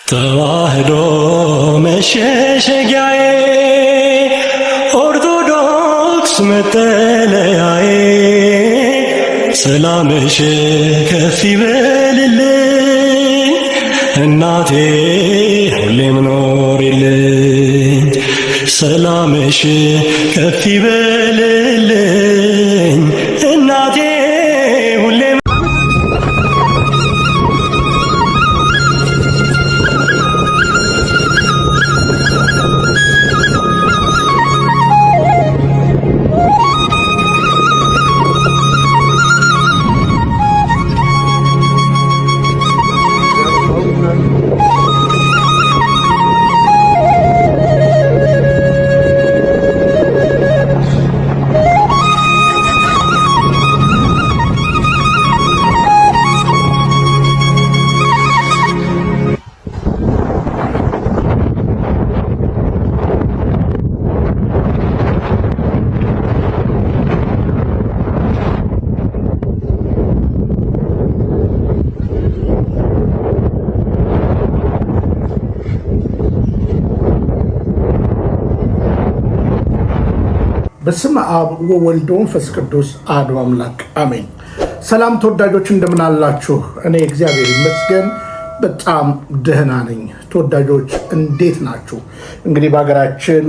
ተዋህዶ መሸሸጊያዬ ኦርቶዶክስ መጠለያዬ ሰላምሽ ከፍ ይበልልኝ እናቴ ሁሌም ኖሪልኝ ሰላምሽ ከፍ ይበልልኝ እናቴ ሁሌም በስመ አብ ወወልድ ወመንፈስ ቅዱስ አሐዱ አምላክ አሜን። ሰላም ተወዳጆች እንደምን አላችሁ? እኔ እግዚአብሔር ይመስገን በጣም ደህና ነኝ። ተወዳጆች እንዴት ናችሁ? እንግዲህ በሀገራችን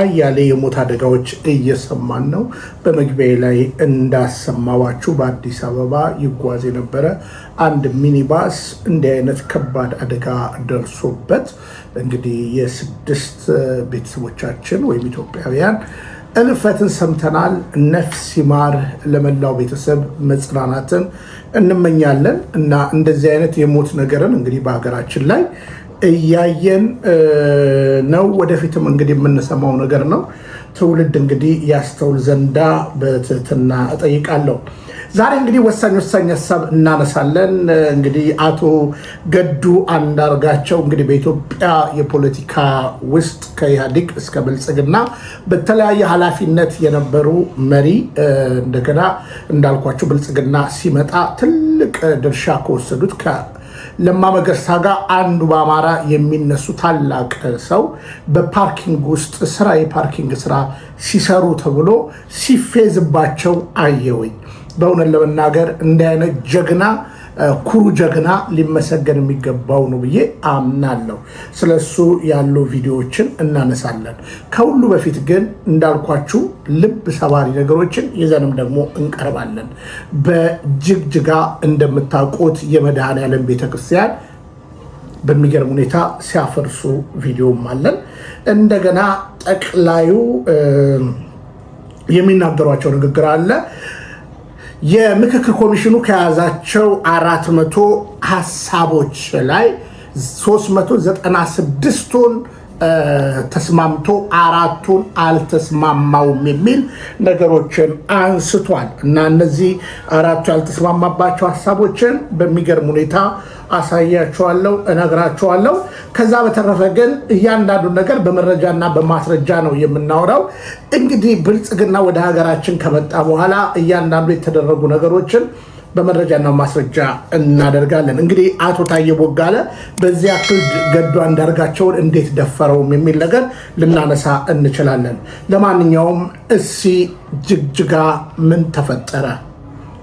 አያሌ የሞት አደጋዎች እየሰማን ነው። በመግቢያ ላይ እንዳሰማዋችሁ በአዲስ አበባ ይጓዝ የነበረ አንድ ሚኒባስ እንዲህ አይነት ከባድ አደጋ ደርሶበት እንግዲህ የስድስት ቤተሰቦቻችን ወይም ኢትዮጵያውያን እልፈትን ሰምተናል። ነፍስ ይማር። ለመላው ቤተሰብ መጽናናትን እንመኛለን እና እንደዚህ አይነት የሞት ነገርን እንግዲህ በሀገራችን ላይ እያየን ነው። ወደፊትም እንግዲህ የምንሰማው ነገር ነው። ትውልድ እንግዲህ ያስተውል ዘንዳ በትህትና እጠይቃለሁ። ዛሬ እንግዲህ ወሳኝ ሀሳብ እናነሳለን። እንግዲህ አቶ ገዱ አንዳርጋቸው እንግዲህ በኢትዮጵያ የፖለቲካ ውስጥ ከኢህአዴግ እስከ ብልጽግና በተለያየ ኃላፊነት የነበሩ መሪ፣ እንደገና እንዳልኳቸው ብልጽግና ሲመጣ ትልቅ ድርሻ ከወሰዱት ለማ መገርሳ ጋር አንዱ በአማራ የሚነሱ ታላቅ ሰው በፓርኪንግ ውስጥ የፓርኪንግ ስራ ሲሰሩ ተብሎ ሲፌዝባቸው አየወኝ። በእውነት ለመናገር እንዲህ አይነት ጀግና ኩሩ ጀግና ሊመሰገን የሚገባው ነው ብዬ አምናለሁ። ስለሱ ያሉ ቪዲዮዎችን እናነሳለን። ከሁሉ በፊት ግን እንዳልኳችሁ ልብ ሰባሪ ነገሮችን ይዘንም ደግሞ እንቀርባለን። በጅግጅጋ እንደምታውቁት የመድኃኔዓለም ቤተክርስቲያን በሚገርም ሁኔታ ሲያፈርሱ ቪዲዮም አለን። እንደገና ጠቅላዩ የሚናገሯቸው ንግግር አለ። የምክክር ኮሚሽኑ ከያዛቸው 400 ሀሳቦች ላይ 396ቱን ተስማምቶ 4ቱን አልተስማማውም የሚል ነገሮችን አንስቷል እና እነዚህ 4ቱ ያልተስማማባቸው ሀሳቦችን በሚገርም ሁኔታ አሳያችኋለሁ፣ እነግራችኋለሁ። ከዛ በተረፈ ግን እያንዳንዱን ነገር በመረጃና በማስረጃ ነው የምናወራው። እንግዲህ ብልጽግና ወደ ሀገራችን ከመጣ በኋላ እያንዳንዱ የተደረጉ ነገሮችን በመረጃና ማስረጃ እናደርጋለን። እንግዲህ አቶ ታዬ ቦጋለ በዚህ ያክል ገዱ አንዳርጋቸውን እንዴት ደፈረውም የሚል ነገር ልናነሳ እንችላለን። ለማንኛውም እስኪ ጅግጅጋ ምን ተፈጠረ?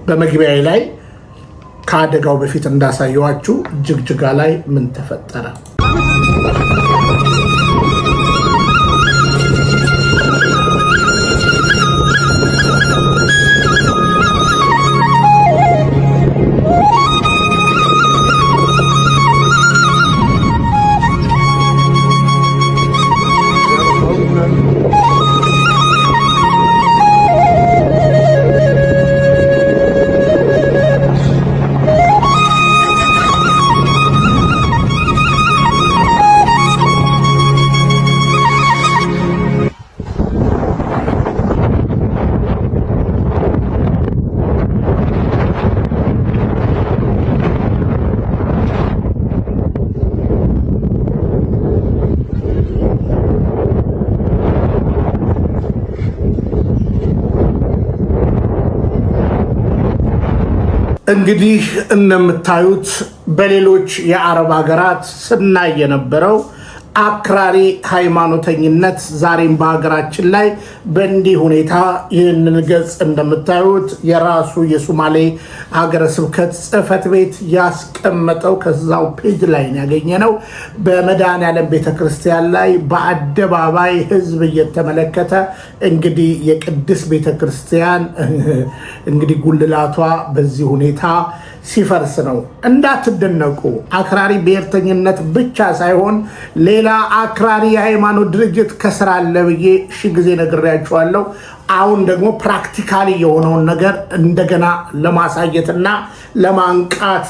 በመግቢያ ላይ ከአደጋው በፊት እንዳሳየዋችሁ ጅግጅጋ ላይ ምን ተፈጠረ? እንግዲህ እንደምታዩት በሌሎች የአረብ ሀገራት ስናይ የነበረው አክራሪ ሃይማኖተኝነት ዛሬም በሀገራችን ላይ በእንዲህ ሁኔታ ይህንን ገጽ እንደምታዩት የራሱ የሶማሌ ሀገረ ስብከት ጽሕፈት ቤት ያስቀመጠው ከዛው ፔጅ ላይ ያገኘነው በመድኃኔዓለም ቤተክርስቲያን ላይ በአደባባይ ህዝብ እየተመለከተ እንግዲህ የቅድስት ቤተክርስቲያን እንግዲህ ጉልላቷ በዚህ ሁኔታ ሲፈርስ ነው። እንዳትደነቁ። አክራሪ ብሔርተኝነት ብቻ ሳይሆን ሌላ አክራሪ የሃይማኖት ድርጅት ከስራ አለ ብዬ ሺህ ጊዜ ነግሬያችኋለሁ። አሁን ደግሞ ፕራክቲካሊ የሆነውን ነገር እንደገና ለማሳየትና ለማንቃት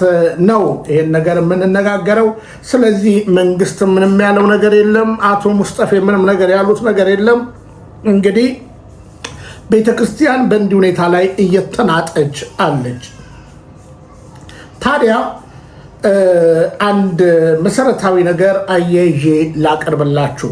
ነው ይሄን ነገር የምንነጋገረው። ስለዚህ መንግስት ምንም ያለው ነገር የለም። አቶ ሙስጠፌ ምንም ነገር ያሉት ነገር የለም። እንግዲህ ቤተክርስቲያን በእንዲህ ሁኔታ ላይ እየተናጠች አለች። ታዲያ አንድ መሰረታዊ ነገር አያይዤ ላቀርብላችሁ፣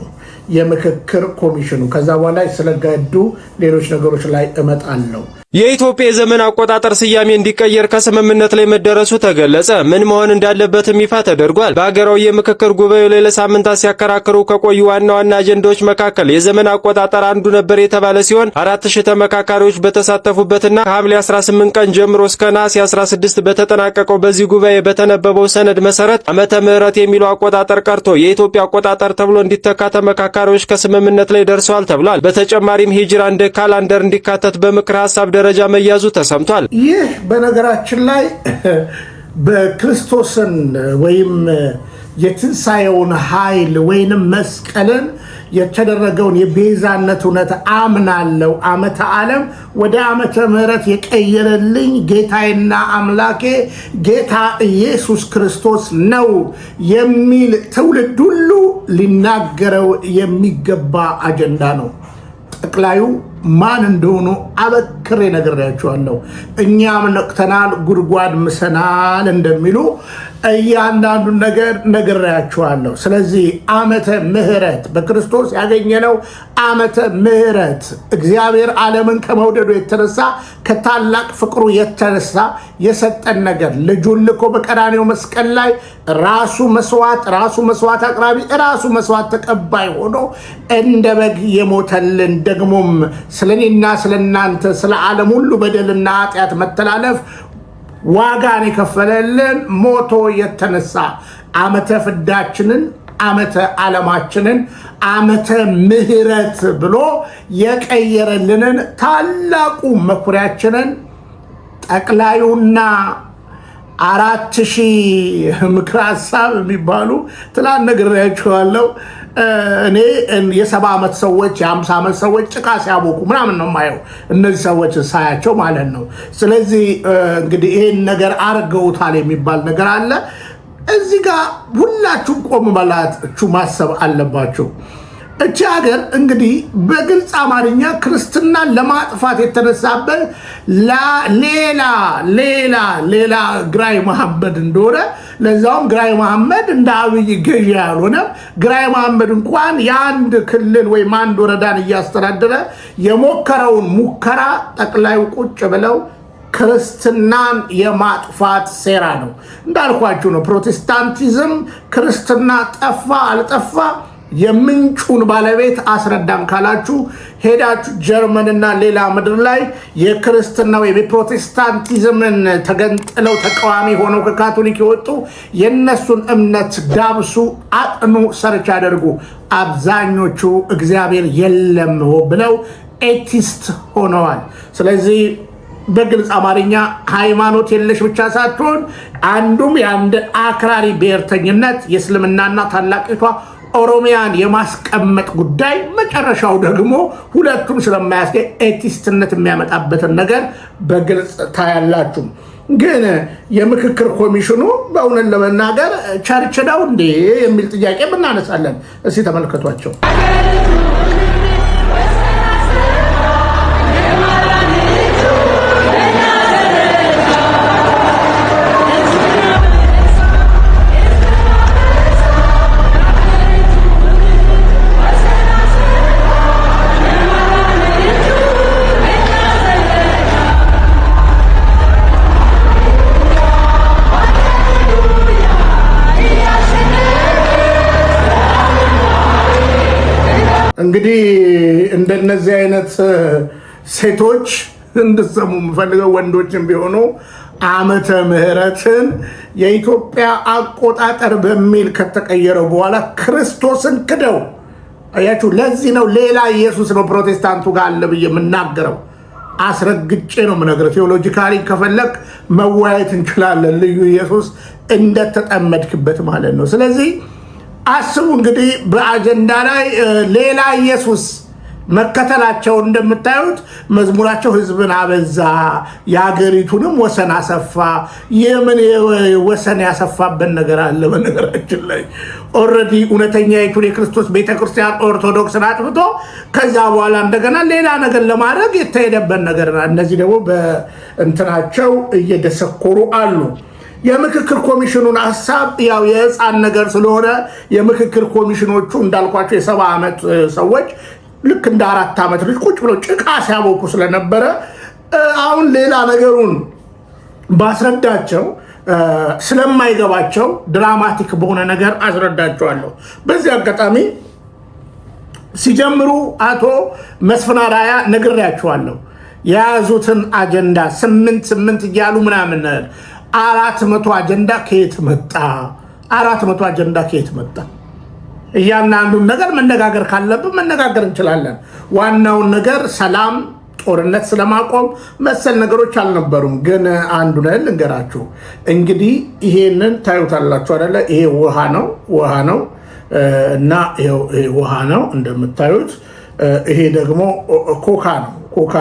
የምክክር ኮሚሽኑ ከዛ በኋላ ስለገዱ ሌሎች ነገሮች ላይ እመጣለሁ። የኢትዮጵያ የዘመን አቆጣጠር ስያሜ እንዲቀየር ከስምምነት ላይ መደረሱ ተገለጸ። ምን መሆን እንዳለበትም ይፋ ተደርጓል። በሀገራዊ የምክክር ጉባኤው ላይ ለሳምንታት ሲያከራክሩ ከቆዩ ዋና ዋና አጀንዳዎች መካከል የዘመን አቆጣጠር አንዱ ነበር የተባለ ሲሆን 4000 ተመካካሪዎች በተሳተፉበትና ከሐምሌ 18 ቀን ጀምሮ እስከ ነሐሴ 16 በተጠናቀቀው በዚህ ጉባኤ በተነበበው ሰነድ መሰረት ዓመተ ምህረት የሚለው አቆጣጠር ቀርቶ የኢትዮጵያ አቆጣጠር ተብሎ እንዲተካ ተመካካሪዎች ከስምምነት ላይ ደርሰዋል ተብሏል። በተጨማሪም ሂጅራ እንደ ካላንደር እንዲካተት በምክር ሐሳብ ደረጃ መያዙ ተሰምቷል። ይህ በነገራችን ላይ በክርስቶስን ወይም የትንሣኤውን ኃይል ወይንም መስቀልን የተደረገውን የቤዛነት እውነት አምናለሁ። ዓመተ ዓለም ወደ ዓመተ ምህረት የቀየረልኝ ጌታዬና አምላኬ ጌታ ኢየሱስ ክርስቶስ ነው የሚል ትውልድ ሁሉ ሊናገረው የሚገባ አጀንዳ ነው። ጠቅላዩ ማን እንደሆኑ አበክሬ ነግሬያቸዋለሁ። እኛም ነቅተናል፣ ጉድጓድ ምሰናል እንደሚሉ እያንዳንዱን ነገር ነግሬያቸዋለሁ። ስለዚህ ዓመተ ምህረት በክርስቶስ ያገኘነው ዓመተ ምህረት እግዚአብሔር ዓለምን ከመውደዱ የተነሳ ከታላቅ ፍቅሩ የተነሳ የሰጠን ነገር ልጁን ልኮ በቀራንዮ መስቀል ላይ ራሱ መስዋዕት አቅራቢ ራሱ መስዋዕት ተቀባይ ሆኖ እንደ በግ የሞተልን ደግሞም ስለኔና ስለናንተ ስለ ዓለም ሁሉ በደልና ኃጢአት መተላለፍ ዋጋን የከፈለልን ሞቶ የተነሳ ዓመተ ፍዳችንን ዓመተ ዓለማችንን ዓመተ ምህረት ብሎ የቀየረልንን ታላቁ መኩሪያችንን ጠቅላዩና 4000 ምክረ ሐሳብ የሚባሉ ትላንት ነግሬያችኋለሁ። እኔ የ70 ዓመት ሰዎች የ50 ዓመት ሰዎች ጭቃ ሲያቦኩ ምናምን ነው የማየው እነዚህ ሰዎች ሳያቸው ማለት ነው። ስለዚህ እንግዲህ ይሄን ነገር አርገውታል የሚባል ነገር አለ። እዚህ ጋር ሁላችሁም ቆም ብላችሁ ማሰብ አለባችሁ። እቺ ሀገር እንግዲህ በግልጽ አማርኛ ክርስትናን ለማጥፋት የተነሳበት ሌላ ግራኝ መሐመድ እንደሆነ ለዛውም ግራኝ መሐመድ እንደ አብይ ገዢ ያልሆነ ግራኝ መሐመድ እንኳን የአንድ ክልል ወይም አንድ ወረዳን እያስተዳደረ የሞከረውን ሙከራ ጠቅላዩ ቁጭ ብለው ክርስትናን የማጥፋት ሴራ ነው። እንዳልኳችሁ ነው። ፕሮቴስታንቲዝም ክርስትና ጠፋ አልጠፋ የምንጩን ባለቤት አስረዳም ካላችሁ ሄዳችሁ ጀርመንና ሌላ ምድር ላይ የክርስትና ወይም የፕሮቴስታንቲዝምን ተገንጥለው ተቃዋሚ ሆነው ከካቶሊክ የወጡ የነሱን እምነት ዳብሱ፣ አጥኑ፣ ሰርች አድርጉ። አብዛኞቹ እግዚአብሔር የለም ብለው ኤቲስት ሆነዋል። ስለዚህ በግልጽ አማርኛ ሃይማኖት የለሽ ብቻ ሳትሆን አንዱም የአንድ አክራሪ ብሔርተኝነት የእስልምናና ታላቂቷ ኦሮሚያን የማስቀመጥ ጉዳይ መጨረሻው ደግሞ ሁለቱም ስለማያስገኝ ኤቲስትነት የሚያመጣበትን ነገር በግልጽ ታያላችሁ። ግን የምክክር ኮሚሽኑ በእውነት ለመናገር ቸርች ነው እንዴ የሚል ጥያቄ ብናነሳለን። እስኪ ተመልከቷቸው። እንግዲህ እንደነዚህ አይነት ሴቶች እንድሰሙ የምፈልገው ወንዶችን ቢሆኑ ዓመተ ምህረትን የኢትዮጵያ አቆጣጠር በሚል ከተቀየረው በኋላ ክርስቶስን ክደው አያችሁ። ለዚህ ነው ሌላ ኢየሱስ ነው ፕሮቴስታንቱ ጋር አለ ብዬ የምናገረው። አስረግጬ ነው የምነግረው። ቴዎሎጂካሊ ከፈለክ መወያየት እንችላለን። ልዩ ኢየሱስ እንደተጠመድክበት ማለት ነው። ስለዚህ አስቡ እንግዲህ በአጀንዳ ላይ ሌላ ኢየሱስ መከተላቸው እንደምታዩት መዝሙራቸው ህዝብን አበዛ፣ የሀገሪቱንም ወሰን አሰፋ። የምን ወሰን ያሰፋበት ነገር አለ? በነገራችን ላይ ኦልሬዲ እውነተኛይቱን የክርስቶስ ቤተክርስቲያን ኦርቶዶክስን አጥፍቶ ከዛ በኋላ እንደገና ሌላ ነገር ለማድረግ የተሄደበት ነገር። እነዚህ ደግሞ በእንትናቸው እየደሰኮሩ አሉ። የምክክር ኮሚሽኑን ሐሳብ ያው የህፃን ነገር ስለሆነ የምክክር ኮሚሽኖቹ እንዳልኳቸው የ70 ዓመት ሰዎች ልክ እንደ 4 ዓመት ልጅ ቁጭ ብለው ጭቃ ሲያቦኩ ስለነበረ አሁን ሌላ ነገሩን ባስረዳቸው ስለማይገባቸው ድራማቲክ በሆነ ነገር አስረዳቸዋለሁ። በዚህ አጋጣሚ ሲጀምሩ አቶ መስፍን አርአያ ነግሬያቸዋለሁ። የያዙትን አጀንዳ 8 እያሉ ምናምን 400 አጀንዳ ከየት መጣ? 400 አጀንዳ ከየት መጣ? እያንዳንዱን ነገር መነጋገር ካለብን መነጋገር እንችላለን። ዋናውን ነገር ሰላም፣ ጦርነት ስለማቆም መሰል ነገሮች አልነበሩም። ግን አንዱ ላይ ልንገራችሁ እንግዲህ ይሄንን ታዩታላችሁ አይደለ? ይሄ ውሃ ነው እና ይሄ ውሃ ነው እንደምታዩት። ይሄ ደግሞ ኮካ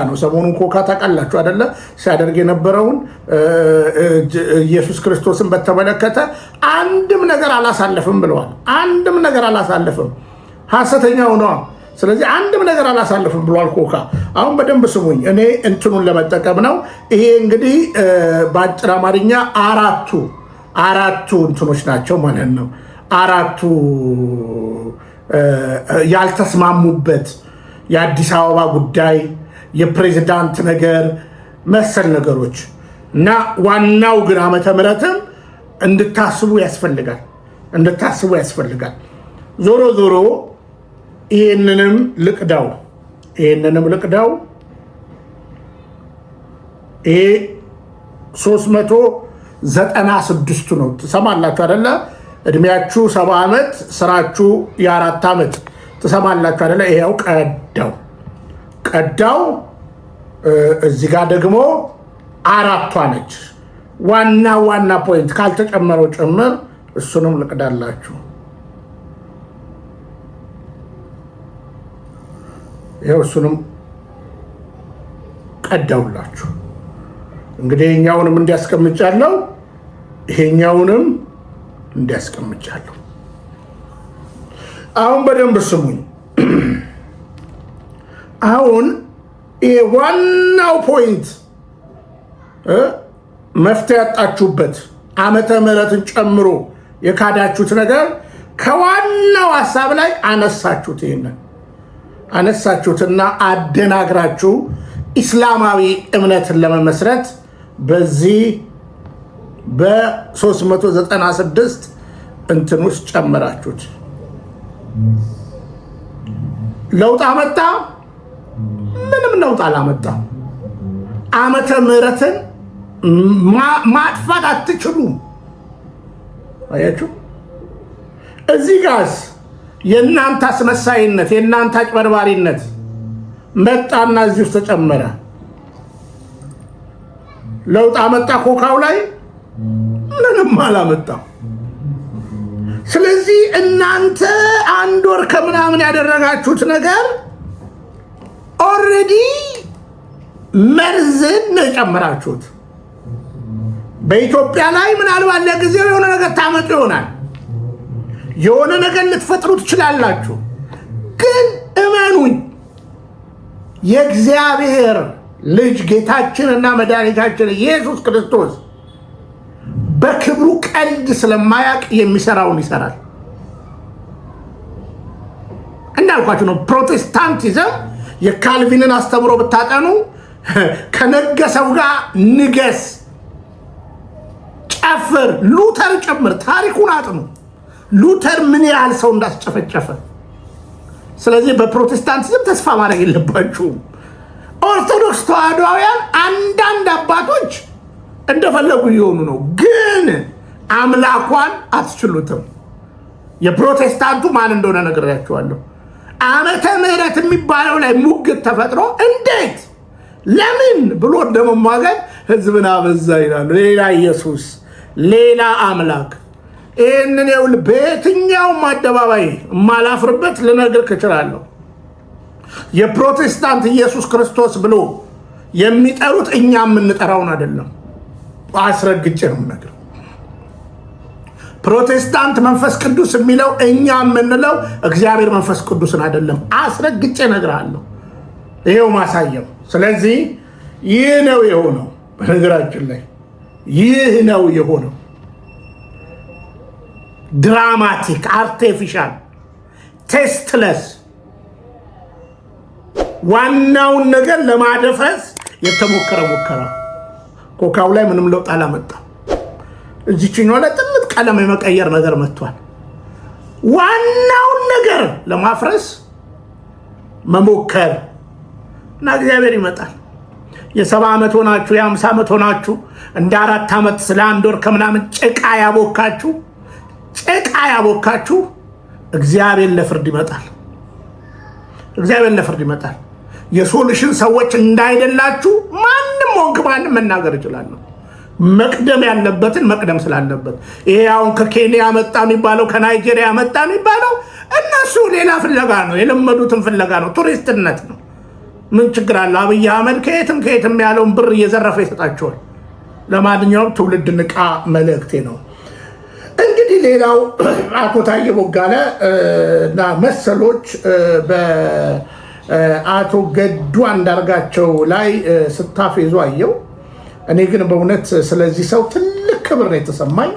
ነው። ሰሞኑን ኮካ ታውቃላችሁ አይደለ? ሲያደርግ የነበረውን ኢየሱስ ክርስቶስን በተመለከተ አንድም ነገር አላሳለፍም ብለዋል። አንድም ነገር አላሳለፍም፣ ሐሰተኛ ሆነዋል። ስለዚህ አንድም ነገር አላሳልፍም ብሏል ኮካ። አሁን በደንብ ስሙኝ፣ እኔ እንትኑን ለመጠቀም ነው። ይሄ እንግዲህ በአጭር አማርኛ አራቱ እንትኖች ናቸው ማለት ነው። አራቱ ያልተስማሙበት የአዲስ አበባ ጉዳይ፣ የፕሬዝዳንት ነገር መሰል ነገሮች እና ዋናው ግን ዓመተ ምሕረትም እንድታስቡ ያስፈልጋል። ዞሮ ዞሮ ይህንንም ልቅዳው ይሄ 396 ነው። ትሰማላችሁ አይደለ? እድሜያችሁ 70 ዓመት ስራችሁ የ4 ዓመት ትሰማላችሁ አይደለ? ይሄው ቀዳው እዚህ ጋር ደግሞ 4ቷ ነች። ዋና ፖይንት ካልተጨመረው ጭምር እሱንም ልቅዳላችሁ። ይሄው እሱንም ቀዳውላችሁ። እንግዲህ ይሄኛውንም እንዲያስቀምጫለሁ፣ ይሄኛውንም እንዲያስቀምጫለሁ። አሁን በደንብ ስሙኝ። አሁን ይሄ ዋናው ፖይንት መፍትሄ ያጣችሁበት ዓመተ ምሕረትን ጨምሮ የካዳችሁት ነገር ከዋናው ሐሳብ ላይ አነሳችሁት። ይሄንን አነሳችሁትና አደናግራችሁ ኢስላማዊ እምነትን ለመመስረት በዚህ በ396 እንትን ውስጥ ጨመራችሁት። ለውጥ አመጣ? ምንም ለውጥ አላመጣም። ዓመተ ምሕረትን ማጥፋት አትችሉም። አያችሁ? እዚህ ጋርስ የእናንተ አስመሳይነት፣ የእናንተ አጭበርባሪነት መጣና እዚህ ውስጥ ተጨመረ። ለውጥ አመጣ? ኮካው ላይ ምንም አላመጣም። ስለዚህ እናንተ 1 ወር ከምናምን ያደረጋችሁት ነገር ኦልሬዲ መርዝን ነው የጨመራችሁት። በኢትዮጵያ ላይ ምናልባት ለጊዜው የሆነ ነገር ታመጡ ይሆናል፣ የሆነ ነገር ልትፈጥሩ ትችላላችሁ። ግን እመኑኝ የእግዚአብሔር ልጅ ጌታችንና መድኃኒታችን ኢየሱስ ክርስቶስ በክብሩ ቀልድ ስለማያውቅ የሚሰራውን ይሰራል። እንዳልኳችሁ ነው። ፕሮቴስታንቲዝም የካልቪንን አስተምሮ ብታጠኑ ከነገሰው ጋር ንገስ፣ ጨፍር፣ ሉተር ጨምር፣ ታሪኩን አጥኑ። ሉተር ምን ያህል ሰው እንዳስጨፈጨፈ ስለዚህ በፕሮቴስታንቲዝም ተስፋ ማድረግ የለባችሁም። ኦርቶዶክስ ተዋህዶውያን አንዳንድ አባቶች እንደፈለጉ እየሆኑ ነው፣ ግን አምላኳን አትችሉትም። የፕሮቴስታንቱ ማን እንደሆነ ነግሬያችኋለሁ። ዓመተ ምሕረት የሚባለው ላይ ሙግት ተፈጥሮ እንዴት ለምን ብሎ እንደመሟገት ህዝብን አበዛ ይላሉ። ሌላ ኢየሱስ፣ ሌላ አምላክ። ይህንን የውል በየትኛውም አደባባይ የማላፍርበት ልነግርህ እችላለሁ። የፕሮቴስታንት ኢየሱስ ክርስቶስ ብሎ የሚጠሩት እኛ የምንጠራውን አይደለም። አስረግጬ ነው የምነግርህ። ፕሮቴስታንት መንፈስ ቅዱስ የሚለው እኛ የምንለው እግዚአብሔር መንፈስ ቅዱስን አይደለም። አስረግጬ እነግርሃለሁ። ይሄው ማሳየው። ስለዚህ ይህ ነው የሆነው። በነገራችን ላይ ይህ ነው የሆነው። ድራማቲክ፣ አርቲፊሻል፣ ቴስትለስ ዋናውን ነገር ለማደፍረስ የተሞከረ ሙከራ። ኮካው ላይ ምንም ለውጥ አላመጣም። እዚችኛው ላይ ጥልት ቀለም የመቀየር ነገር መጥቷል። ዋናውን ነገር ለማፍረስ መሞከር እና እግዚአብሔር ይመጣል። የ70 ዓመት ሆናችሁ የ50 ዓመት ሆናችሁ እንደ 4 ዓመት ስለ 1 ወር ከምናምን ጭቃ ያቦካችሁ እግዚአብሔር ለፍርድ ይመጣል። እግዚአብሔር ለፍርድ ይመጣል። የሶሉሽን ሰዎች እንዳይደላችሁ ማንም ወንክ ማንም መናገር ይችላል። መቅደም ያለበትን መቅደም ስላለበት ይሄ አሁን ከኬንያ መጣ የሚባለው ከናይጄሪያ መጣ የሚባለው እነሱ ሌላ ፍለጋ ነው፣ የለመዱትን ፍለጋ ነው፣ ቱሪስትነት ነው። ምን ችግር አለ? አብይ አህመድ ከየትም ያለውን ብር እየዘረፈ ይሰጣቸዋል። ለማንኛውም ትውልድ ንቃ መልእክቴ ነው። እንግዲህ ሌላው አቶ ታዬ ቦጋለ እና መሰሎች በአቶ ገዱ አንዳርጋቸው ላይ ስታፌዙ አየው። እኔ ግን በእውነት ስለዚህ ሰው ትልቅ ክብር ነው የተሰማኝ።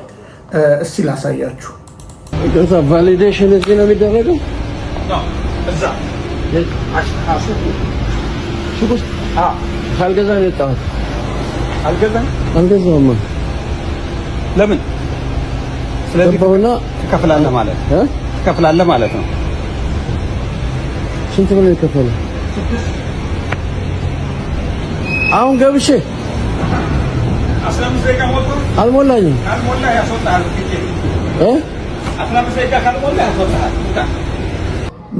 እስቲ ላሳያችሁ። ቫሊዴሽን እዚህ ነው የሚደረገው። እዛ ካልገዛ ነው የወጣሁት። አልገዛም። ለምን? ስለዚህ ትከፍላለህ ማለት ነው። ስንት ብር ነው የከፈለው? አሁን ገብቼ አልሞላኝም።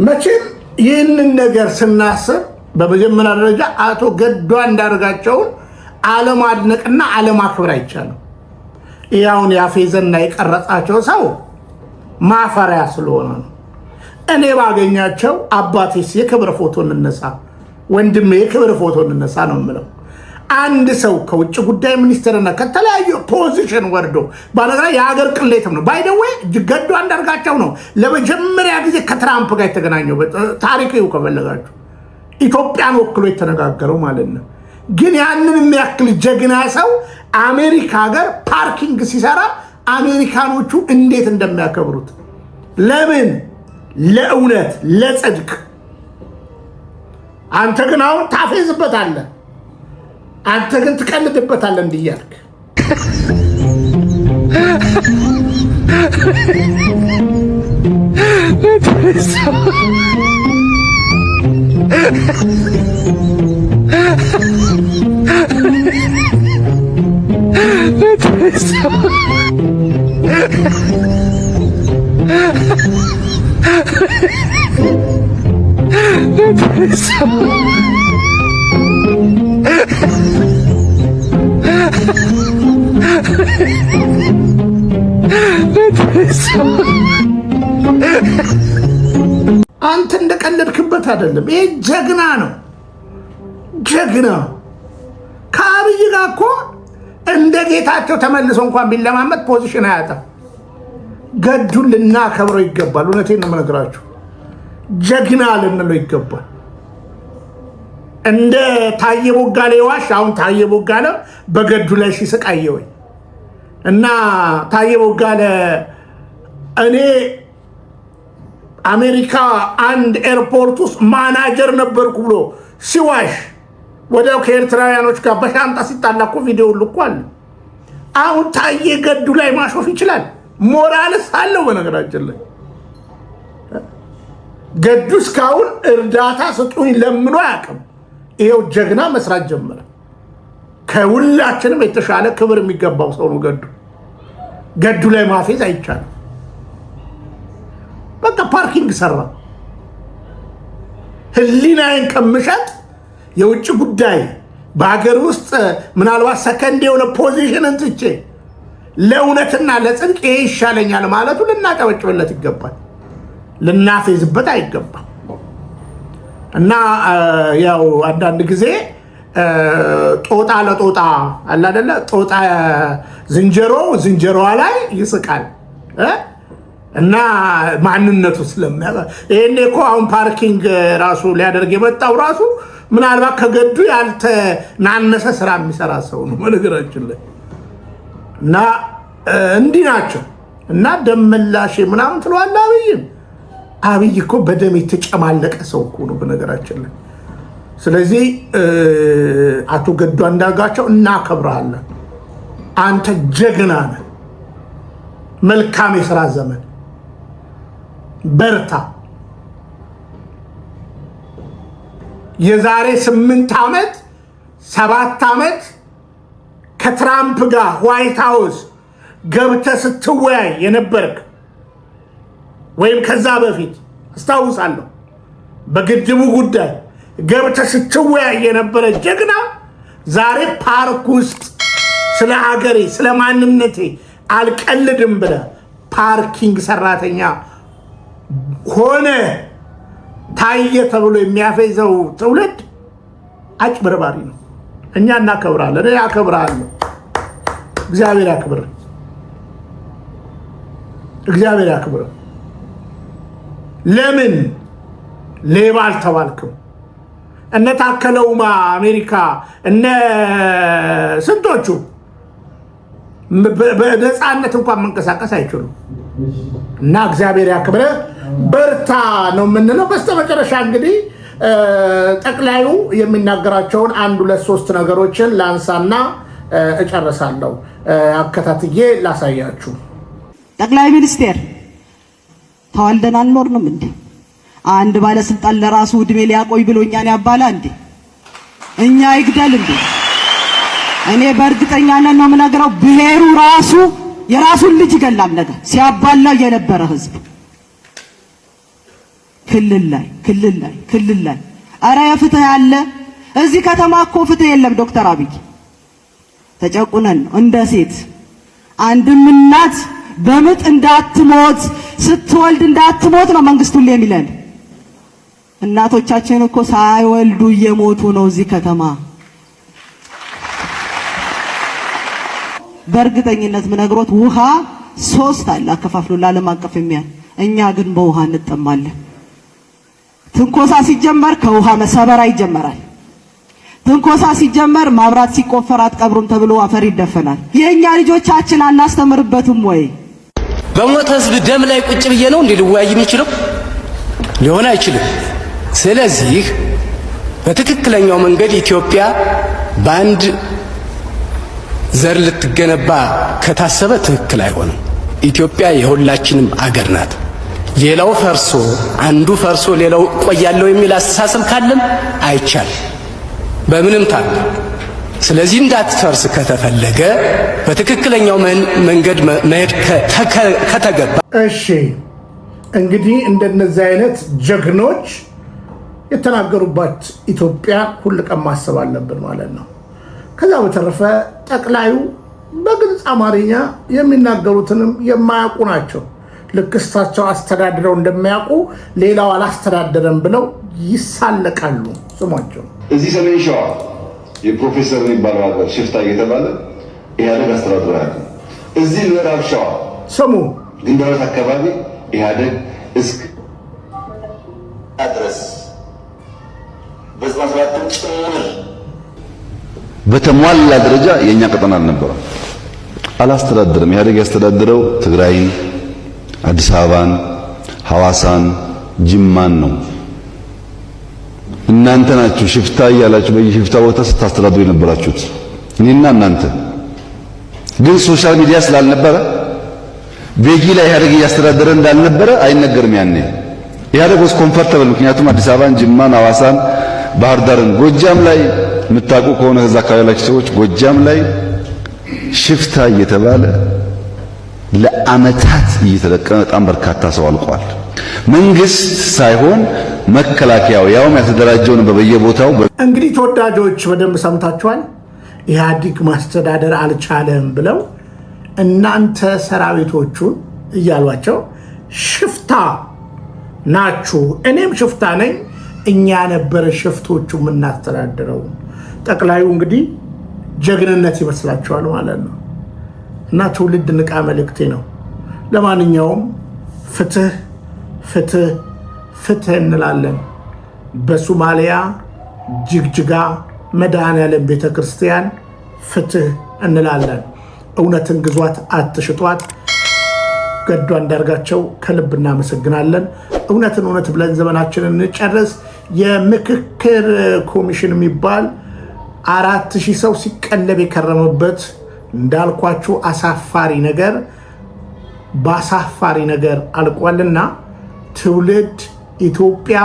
መቼም ይህንን ነገር ስናስብ በመጀመሪያ ደረጃ አቶ ገዱ አንዳርጋቸውን አለማድነቅና አለማክበር አይቻልም። ያውን ያፌዘና የቀረጻቸው ሰው ማፈሪያ ስለሆነ ነው። እኔ ባገኛቸው አባቴስ የክብር ፎቶ እንነሳ፣ ወንድሜ የክብር ፎቶ እንነሳ ነው የምለው። አንድ ሰው ከውጭ ጉዳይ ሚኒስትርና ከተለያዩ ፖዚሽን ወርዶ ባለግራ የሀገር ቅሌትም ነው። ባይደዌ ገዱ አንዳርጋቸው ነው ለመጀመሪያ ጊዜ ከትራምፕ ጋር የተገናኘው። ታሪክ ይኸው ከፈለጋችሁ ኢትዮጵያን ወክሎ የተነጋገረው ማለት ነው። ግን ያንን የሚያክል ጀግና ሰው አሜሪካ ሀገር ፓርኪንግ ሲሰራ አሜሪካኖቹ እንዴት እንደሚያከብሩት ለምን? ለእውነት ለጽድቅ። አንተ ግን አሁን ታፌዝበታለህ፣ አንተ ግን ትቀልድበታለህ እንዲያልክ አንተ እንደቀለድክበት አይደለም። ይሄ ጀግና ነው፣ ጀግና። ከአብይ ጋር እኮ እንደ ጌታቸው ተመልሶ እንኳን ቢለማመጥ ፖዚሽን አያጣም። ገዱን ልናከብረው ይገባል። እውነቴን ነው የምነግራችሁ። ጀግና ልንለው ይገባል። እንደ ታዬ ቦጋለ ዋሽ። አሁን ታዬ ቦጋለ በገዱ ላይ ሲስቃየወኝ እና ታዬ ቦጋለ እኔ አሜሪካ አንድ ኤርፖርት ውስጥ ማናጀር ነበርኩ ብሎ ሲዋሽ ወዲያው ከኤርትራውያኖች ጋር በሻንጣ ሲጣላ እኮ ቪዲዮ ልኮ አለ። አሁን ታዬ ገዱ ላይ ማሾፍ ይችላል። ሞራልስ አለው። በነገራችን ላይ ገዱ እስካሁን እርዳታ ስጡኝ ለምኖ አያውቅም። ይሄው ጀግና መስራት ጀመረ። ከሁላችንም የተሻለ ክብር የሚገባው ሰው ነው ገዱ። ገዱ ላይ ማፌዝ አይቻልም። በቃ ፓርኪንግ ሰራ። ህሊናዬን ከምሸጥ የውጭ ጉዳይ በሀገር ውስጥ ምናልባት ሰከንድ የሆነ ፖዚሽንን ትቼ ለእውነትና ለጽድቅ ይሄ ይሻለኛል ማለቱ ልናጨበጭብለት ይገባል፣ ልናፌዝበት አይገባም። እና ያው አንዳንድ ጊዜ ጦጣ ለጦጣ አለ አይደለ? ጦጣ ዝንጀሮዋ ላይ ይስቃል እና ማንነቱ ስለሚያውቅ ይሄኔ እኮ አሁን ፓርኪንግ ራሱ ሊያደርግ የመጣው ራሱ ምናልባት ከገዱ ያልተናነሰ ስራ የሚሰራ ሰው ነው በነገራችን ላይ። እና እንዲህ ናቸው። እና ደመላሽ ምናምን ትለዋለህ። አብይ እኮ በደም የተጨማለቀ ሰው እኮ ነው በነገራችን ላይ። ስለዚህ አቶ ገዱ አንዳርጋቸው እናከብርሃለን። አንተ ጀግና ነህ። መልካም የሥራ ዘመን፣ በርታ። የዛሬ 8 ዓመት 7 ዓመት ከትራምፕ ጋር ዋይት ሃውስ ገብተህ ስትወያይ የነበርክ ወይም ከዛ በፊት አስታውሳለሁ በግድቡ ጉዳይ ገብተህ ስትወያይ የነበረ ጀግና ዛሬ ፓርክ ውስጥ ስለ ሀገሬ ስለ ማንነቴ አልቀልድም ብለህ ፓርኪንግ ሰራተኛ ሆነ ታየ ተብሎ የሚያፈዘው ትውልድ አጭበርባሪ ነው። እኛ እናከብራለን። እኔ አከብራለሁ። እግዚአብሔር ያክብር። እግዚአብሔር ያክብር። ለምን ሌባ አልተባልክም? እነ ታከለ ኡማ አሜሪካ እነ ስንቶቹ በነፃነት እንኳን መንቀሳቀስ አይችሉም። እና እግዚአብሔር ያክብር። በርታ ነው የምንለው። በስተመጨረሻ እንግዲህ ጠቅላዩ የሚናገራቸውን 1 2 3 ነገሮችን ላንሳና እጨርሳለሁ። አከታትዬ ላሳያችሁ። ጠቅላይ ሚኒስቴር ተዋልደን አንኖርንም እንዴ? አንድ ባለስልጣን ለራሱ እድሜ ሊያቆይ ብሎኛን ያባላ እንዴ? እኛ ይግደል እንዴ? እኔ በእርግጠኛነት ነው የምነግረው፣ ብሔሩ ራሱ የራሱን ልጅ ይገላል ነገር ሲያባላ የነበረ ህዝብ ክልል ላይ አረ የፍትህ ያለ እዚህ ከተማ እኮ ፍትህ የለም። ዶክተር አብይ ተጨቁነን እንደ ሴት አንድም እናት በምጥ እንዳትሞት ስትወልድ እንዳትሞት ነው መንግስቱ ሁሌ የሚለን። እናቶቻችን እኮ ሳይወልዱ እየሞቱ ነው እዚህ ከተማ። በእርግጠኝነት ምነግሮት ውሃ 3 አለ አከፋፍሎ ለዓለም አቀፍ የሚያል፣ እኛ ግን በውሃ እንጠማለን። ትንኮሳ ሲጀመር ከውሃ መሰበራ ይጀመራል። ትንኮሳ ሲጀመር ማብራት ሲቆፈር አትቀብሩም ተብሎ አፈር ይደፈናል። የኛ ልጆቻችን አናስተምርበትም ወይ? በሞተ ህዝብ ደም ላይ ቁጭ ብዬ ነው እንዴ ልወያይ የምችለው? ሊሆን አይችልም። ስለዚህ በትክክለኛው መንገድ ኢትዮጵያ በአንድ ዘር ልትገነባ ከታሰበ ትክክል አይሆንም። ኢትዮጵያ የሁላችንም አገር ናት። ሌላው ፈርሶ አንዱ ፈርሶ ሌላው ቆያለው የሚል አስተሳሰብ ካለም አይቻልም በምንም ታል። ስለዚህ እንዳትፈርስ ከተፈለገ በትክክለኛው መንገድ መሄድ ከተገባ እሺ፣ እንግዲህ እንደነዚህ አይነት ጀግኖች የተናገሩባት ኢትዮጵያ ሁሉ ቀን ማሰብ አለብን ማለት ነው። ከዛ በተረፈ ጠቅላዩ በግልጽ አማርኛ የሚናገሩትንም የማያውቁ ናቸው። ልክ እሳቸው አስተዳድረው እንደማያውቁ ሌላው አላስተዳደረም ብለው ይሳለቃሉ። ስሟቸው እዚህ ሰሜን ሸዋ የፕሮፌሰር የሚባለው ሀገር ሽፍታ እየተባለ ኢህአደግ አስተዳድሮ ያለው፣ እዚህ ምዕራብ ሸዋ ስሙ ግንባሮት አካባቢ ኢህአደግ እስከ ድረስ በስማስራትን ጭምር በተሟላ ደረጃ የኛ ቀጠና አልነበረም፣ አላስተዳደረም። ኢህአደግ ያስተዳደረው ትግራይን፣ አዲስ አበባን፣ ሐዋሳን፣ ጅማን ነው። እናንተ ናችሁ ሽፍታ እያላችሁ በየሽፍታ ቦታ ስታስተዳድሩ የነበራችሁት፣ እኔና እናንተ። ግን ሶሻል ሚዲያ ስላልነበረ ቤጊ ላይ ኢህአደግ እያስተዳደረ እንዳልነበረ አይነገርም። ያኔ ኢህአዴግ was comfortable ምክንያቱም አዲስ አበባን፣ ጅማን፣ ሐዋሳን፣ ባህር ዳርን፣ ጎጃም ላይ የምታውቁ ከሆነ ከዛ አካባቢ ያላችሁ ሰዎች ጎጃም ላይ ሽፍታ እየተባለ ለአመታት እየተለቀመ በጣም በርካታ ሰው አልቋል። መንግስት ሳይሆን መከላከያው ያውም ያልተደራጀውን በየቦታው እንግዲህ ተወዳጆች በደንብ ሰምታችኋል። ኢህአዲግ ማስተዳደር አልቻለም ብለው እናንተ ሰራዊቶቹን እያሏቸው ሽፍታ ናችሁ፣ እኔም ሽፍታ ነኝ፣ እኛ ነበረ ሽፍቶቹ የምናስተዳድረው። ጠቅላዩ እንግዲህ ጀግንነት ይመስላችኋል ማለት ነው። እና ትውልድ ንቃ መልእክቴ ነው። ለማንኛውም ፍትህ ፍትህ ፍትህ እንላለን። በሶማሊያ ጅግጅጋ መድኃኔዓለም ቤተክርስቲያን ፍትህ እንላለን። እውነትን ግዟት አትሽጧት። ገዱ አንዳርጋቸው ከልብ እናመሰግናለን። እውነትን እውነት ብለን ዘመናችንን እንጨርስ። የምክክር ኮሚሽን የሚባል 4000 ሰው ሲቀለብ የከረመበት እንዳልኳችሁ አሳፋሪ ነገር በአሳፋሪ ነገር አልቋልና ትውልድ ኢትዮጵያ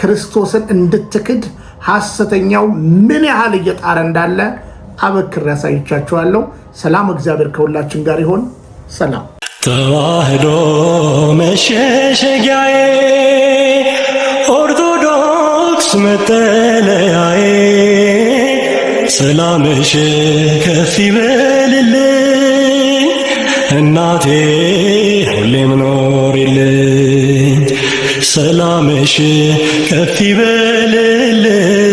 ክርስቶስን እንድትክድ ሐሰተኛው ምን ያህል እየጣረ እንዳለ አበክር ያሳይቻችኋለሁ። ሰላም፣ እግዚአብሔር ከሁላችን ጋር ይሆን። ሰላም። ተዋህዶ መሸሸጊያዬ፣ ኦርቶዶክስ መጠለያዬ፣ ሰላምሽ ከፍ ይበልልኝ እናቴ ሁሌም ኖሪልኝ። ሰላምሽ ከፍ ይበልልኝ